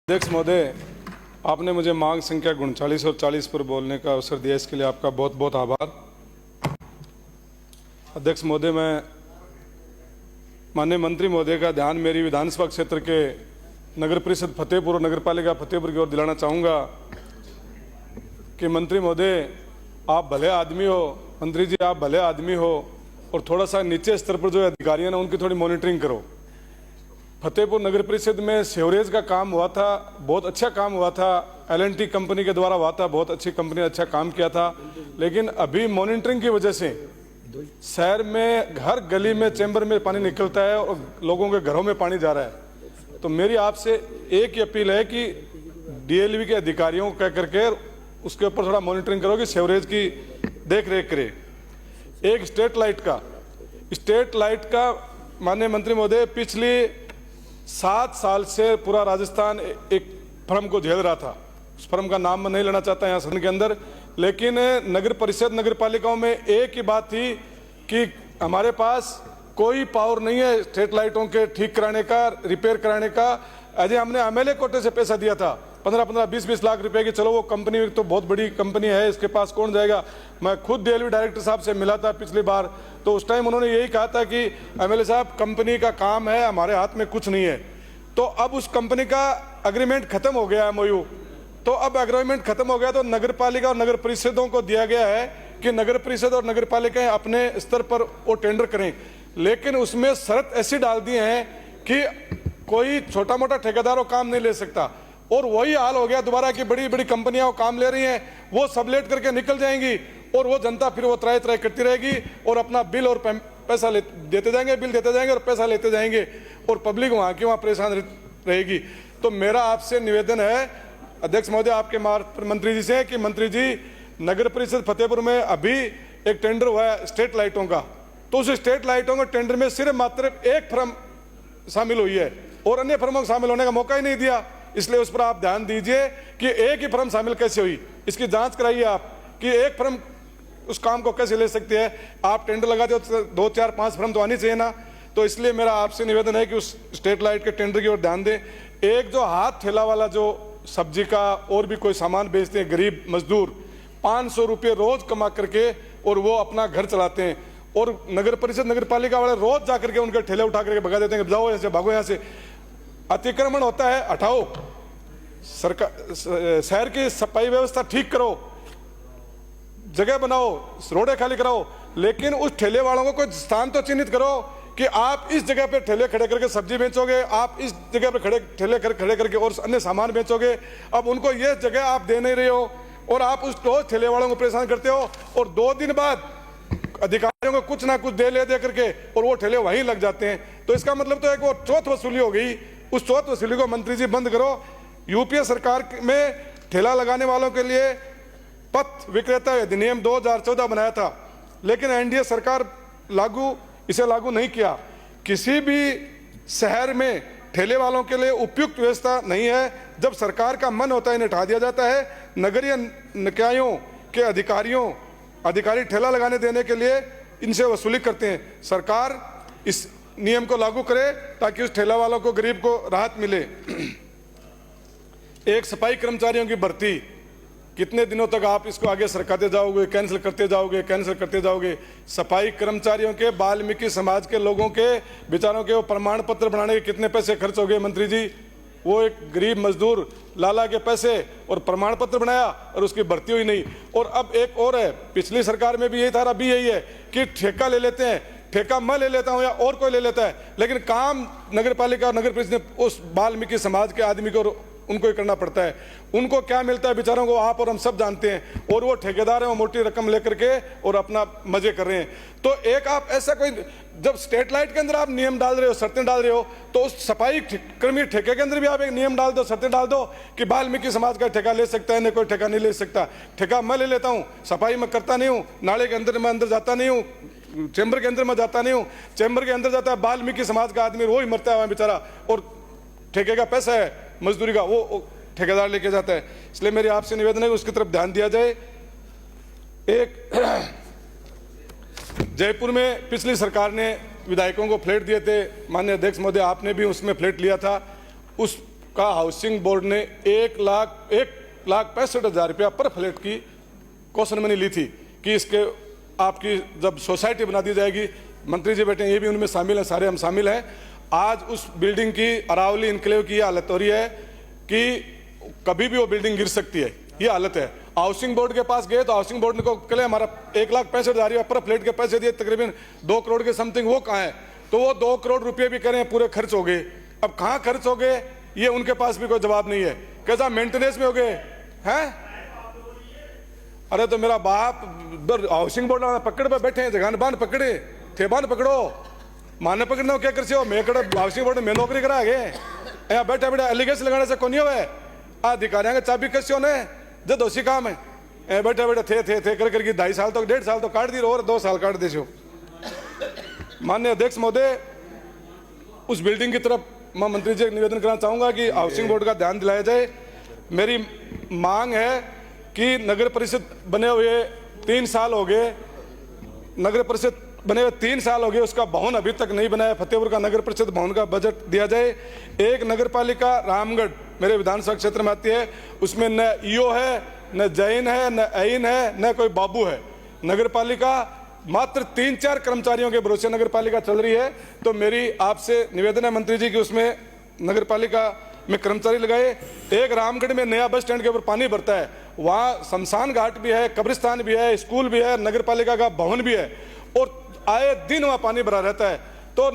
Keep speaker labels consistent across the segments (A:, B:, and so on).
A: अध्यक्ष महोदय, आपने मुझे मांग संख्या 39 और 40 पर बोलने का अवसर दिया, इसके लिए आपका बहुत बहुत आभार। अध्यक्ष महोदय, मैं माननीय मंत्री महोदय का ध्यान मेरी विधानसभा क्षेत्र के नगर परिषद फतेहपुर और नगर पालिका फतेहपुर की ओर दिलाना चाहूँगा कि मंत्री महोदय, आप भले आदमी हो, मंत्री जी आप भले आदमी हो, और थोड़ा सा नीचे स्तर पर जो अधिकारी हैं ना, उनकी थोड़ी मॉनिटरिंग करो। फतेहपुर नगर परिषद में सीवरेज का काम हुआ था, बहुत अच्छा काम हुआ था, L&T कंपनी के द्वारा हुआ था, बहुत अच्छी कंपनी ने अच्छा काम किया था, लेकिन अभी मॉनिटरिंग की वजह से शहर में हर गली में चैम्बर में पानी निकलता है और लोगों के घरों में पानी जा रहा है। तो मेरी आपसे एक ही अपील है कि DLV के अधिकारियों को कह करके उसके ऊपर थोड़ा मॉनिटरिंग करो कि सीवरेज की देख रेख करे। एक स्ट्रीट लाइट का माननीय मंत्री महोदय, पिछली 7 साल से पूरा राजस्थान एक फर्म को झेल रहा था। उस फर्म का नाम मैं नहीं लेना चाहता यहाँ सदन के अंदर, लेकिन नगर परिषद नगर पालिकाओं में एक ही बात थी कि हमारे पास कोई पावर नहीं है स्ट्रीट लाइटों के ठीक कराने का, रिपेयर कराने का। अजय हमने MLA कोटे से पैसा दिया था 15-15, 20-20 लाख रुपए की। चलो वो कंपनी तो बहुत बड़ी कंपनी है, इसके पास कौन जाएगा। मैं खुद DLV डायरेक्टर साहब से मिला था पिछली बार, तो उस टाइम उन्होंने यही कहा था कि MLA साहब कंपनी का काम है, हमारे हाथ में कुछ नहीं है। तो अब उस कंपनी का एग्रीमेंट खत्म हो गया, MOU। तो अब एग्रीमेंट खत्म हो गया, तो नगर पालिका और नगर परिषदों को दिया गया है कि नगर परिषद और नगर पालिकाएं अपने स्तर पर वो टेंडर करें, लेकिन उसमें शर्त ऐसी डाल दी है कि कोई छोटा मोटा ठेकेदार वो काम नहीं ले सकता। और वही हाल हो गया दोबारा कि बड़ी बड़ी कंपनियां वो काम ले रही हैं, वो सबलेट करके निकल जाएंगी और वो जनता फिर वो त्राय त्राय करती रहेगी और अपना बिल और पैसा देते जाएंगे, बिल देते जाएंगे और पैसा लेते जाएंगे, और पब्लिक वहाँ की वहाँ परेशान रहेगी। तो मेरा आपसे निवेदन है अध्यक्ष महोदय, आपके मार्ग मंत्री जी से, कि मंत्री जी, नगर परिषद फतेहपुर में अभी एक टेंडर हुआ है स्ट्रीट लाइटों का, तो उस स्ट्रीट लाइटों के टेंडर में सिर्फ मात्र एक फर्म शामिल हुई है और अन्य फर्मों को शामिल होने का मौका ही नहीं दिया। इसलिए उस पर आप ध्यान दीजिए कि एक ही फर्म शामिल कैसे हुई, इसकी जांच कराइए आप कि एक फर्म उस काम को कैसे ले सकती है। आप टेंडर लगाते हो तो 2, 4, 5 फर्म तो आनी चाहिए ना। तो इसलिए मेरा आपसे निवेदन है कि उस स्ट्रीट लाइट के टेंडर की ओर ध्यान दें। एक जो हाथ ठेला वाला जो सब्जी का और भी कोई सामान बेचते हैं, गरीब मजदूर 500 रुपये रोज कमा करके और वो अपना घर चलाते हैं, और नगर परिषद नगर पालिका वाले रोज जाकर के उनके ठेले उठा करके भगा देते हैं, जाओ यहाँ से, भागो यहाँ से। अतिक्रमण होता है, हटाओ। सरकार शहर की सफाई व्यवस्था ठीक करो, जगह बनाओ, रोडें खाली कराओ, लेकिन उस ठेले वालों को कोई स्थान तो चिन्हित करो कि आप इस जगह पे ठेले खड़े करके सब्जी बेचोगे, आप इस जगह पे ठेले खड़े करके और अन्य सामान बेचोगे। अब उनको ये जगह आप दे नहीं रहे हो और आप उस रोज ठेले वालों को परेशान करते हो, और 2 दिन बाद अधिकारियों को कुछ ना कुछ दे करके और वो ठेले वहीं लग जाते हैं। तो इसका मतलब तो एक वो चौथ वसूली हो गई। उस चौथ वसूली को मंत्री जी बंद करो। UPA सरकार में ठेला लगाने वालों के लिए पथ विक्रेता अधिनियम 2014 बनाया था, लेकिन NDA सरकार इसे लागू नहीं किया। किसी भी शहर में ठेले वालों के लिए उपयुक्त व्यवस्था नहीं है। जब सरकार का मन होता है इन्हें हटा दिया जाता है। नगरीय निकायों के अधिकारी ठेला लगाने देने के लिए इनसे वसूली करते हैं। सरकार इस नियम को लागू करे ताकि उस ठेला वालों को, गरीब को राहत मिले। एक सफाई कर्मचारियों की भर्ती, कितने दिनों तक आप इसको आगे सरकाते जाओगे, कैंसिल करते जाओगे। सफाई कर्मचारियों के, वाल्मीकि समाज के लोगों के बेचारों के वो प्रमाण पत्र बनाने के कितने पैसे खर्च हो गए मंत्री जी। वो एक गरीब मजदूर लाला के पैसे और प्रमाण पत्र बनाया और उसकी भर्ती हुई नहीं। और अब एक और है, पिछली सरकार में भी यही था, अभी यही है कि ठेका ले लेते हैं। ठेका मैं ले लेता हूं या और कोई ले लेता है, लेकिन काम नगर पालिका और नगर परिषद ने उस वाल्मीकि समाज के आदमी को, उनको ही करना पड़ता है। उनको क्या मिलता है बेचारों को, आप और हम सब जानते हैं। और वो ठेकेदार हैं, वो मोटी रकम लेकर के और अपना मजे कर रहे हैं। तो एक आप ऐसा कोई, जब स्ट्रीट लाइट के अंदर आप नियम डाल रहे हो, शर्तें डाल रहे हो, तो उस सफाई कर्मी ठेके के अंदर भी आप एक नियम डाल दो, शर्तें डाल दो कि वाल्मीकि समाज का ठेका ले सकता है, नहीं कोई ठेका नहीं ले सकता। ठेका मैं ले लेता हूँ, सफाई मैं करता नहीं हूँ, नाले के अंदर मैं अंदर जाता नहीं हूँ, चैम्बर के अंदर मैं जाता नहीं हूँ। चैम्बर के अंदर जाता है वाल्मीकि समाज का आदमी, वो ही मरता है बेचारा, और ठेके का पैसा है मजदूरी का, वो ठेकेदार लेके जाता है। इसलिए मेरी आपसे निवेदन है उसकी तरफ ध्यान दिया जाए। एक जयपुर में पिछली सरकार ने विधायकों को फ्लैट दिए थे, माननीय अध्यक्ष महोदय आपने भी उसमें फ्लैट लिया था। उस का हाउसिंग बोर्ड ने 1,65,000 रुपया पर फ्लैट की क्वेश्चन मनी ली थी कि इसके आपकी जब सोसाइटी बना दी जाएगी, मंत्री जी बैठे ये भी उनमें शामिल हैं, सारे हम शामिल हैं। आज उस बिल्डिंग की अरावली इनक्लेव की हालत हो रही है कि कभी भी वो बिल्डिंग गिर सकती है, ये हालत है। हाउसिंग बोर्ड के पास गए तो हाउसिंग बोर्ड ने को कल हमारा 1,65,000 पर फ्लैट के पैसे दिए, तकरीबन 2 करोड़ के समथिंग, वो कहाँ है? तो वो 2 करोड़ रुपए भी करें पूरे खर्च हो गए। अब कहाँ खर्च हो गए ये उनके पास भी कोई जवाब नहीं है। कैसा मेंटेनेंस में हो गए हैं? अरे तो मेरा बाप हाउसिंग बोर्ड पकड़ पे बैठे हैं, जगह बांध पकड़े थे, बांध पकड़ो माने पकड़ना क्या कर हो? मैं कड़े हाउसिंग बोर्ड में नौकरी करा गए यहाँ बैठे बैठे एलिगेशन लगाने से कौन हुआ है? अधिकारियों का चाबी कैसे होने जो दोषी काम है बैठे बैठे थे कर करके 2.5 साल तो 1.5 साल तो काट दी और 2 साल काट दे। माननीय अध्यक्ष महोदय, उस बिल्डिंग की तरफ मैं मंत्री जी निवेदन करना चाहूंगा कि हाउसिंग बोर्ड का ध्यान दिलाया जाए। मेरी मांग है कि नगर परिषद बने हुए 3 साल हो गए, नगर परिषद बने हुए 3 साल हो गए, उसका भवन अभी तक नहीं बनाया। फतेहपुर का नगर परिषद भवन का बजट दिया जाए। एक नगर पालिका रामगढ़ मेरे विधानसभा क्षेत्र में आती है, उसमें न ईओ है, न जैन है, न ऐन है, न कोई बाबू है। नगर पालिका मात्र 3-4 कर्मचारियों के भरोसे नगर पालिका चल रही है। तो मेरी आपसे निवेदन है मंत्री जी कि उसमें नगर पालिका में कर्मचारी लगाए। एक रामगढ़ में नया बस स्टैंड के ऊपर पानी भरता है, वहाँ शमशान घाट भी है, कब्रिस्तान भी है, स्कूल भी है, नगर पालिका का भवन भी है और आए दिन वहाँ पानी भरा रहता है। तो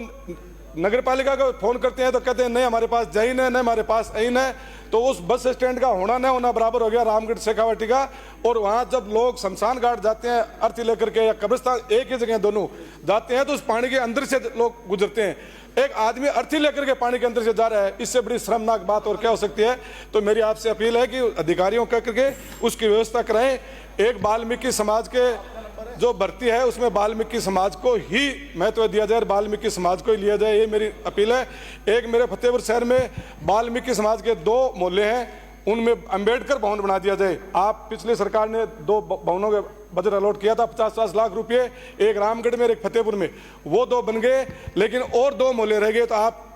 A: नगर पालिका को फोन करते हैं तो कहते हैं नहीं हमारे पास जैन है, नहीं हमारे पास ऐन है। तो उस बस स्टैंड का होना न होना बराबर हो गया रामगढ़ शेखावाटी का। और वहाँ जब लोग शमशान घाट जाते हैं अर्थी लेकर के या कब्रिस्तान, एक ही जगह दोनों जाते हैं, तो उस पानी के अंदर से लोग गुजरते हैं। एक आदमी अर्थी लेकर के पानी के अंदर से जा रहा है, इससे बड़ी शर्मनाक बात और क्या हो सकती है? तो मेरी आपसे अपील है कि अधिकारियों कह करके उसकी व्यवस्था कराएं। एक वाल्मीकि समाज के जो भर्ती है उसमें वाल्मीकि समाज को ही महत्व दिया जाए, वाल्मीकि समाज को ही लिया जाए, ये मेरी अपील है। एक मेरे फतेहपुर शहर में वाल्मीकि समाज के 2 मोहल्ले हैं, उनमें अंबेडकर भवन बना दिया जाए। आप पिछली सरकार ने 2 भवनों के बजट अलॉट किया था 50-50 लाख रुपए, एक रामगढ़ में एक फतेहपुर में, वो 2 बन गए, लेकिन और 2 मोहल्ले रह गए। तो आप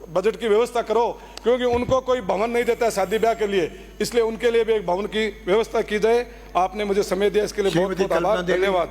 A: बजट की व्यवस्था करो, क्योंकि उनको कोई भवन नहीं देता शादी ब्याह के लिए, इसलिए उनके लिए भी एक भवन की व्यवस्था की जाए। आपने मुझे समय दिया इसके लिए बहुत बहुत आभार, धन्यवाद।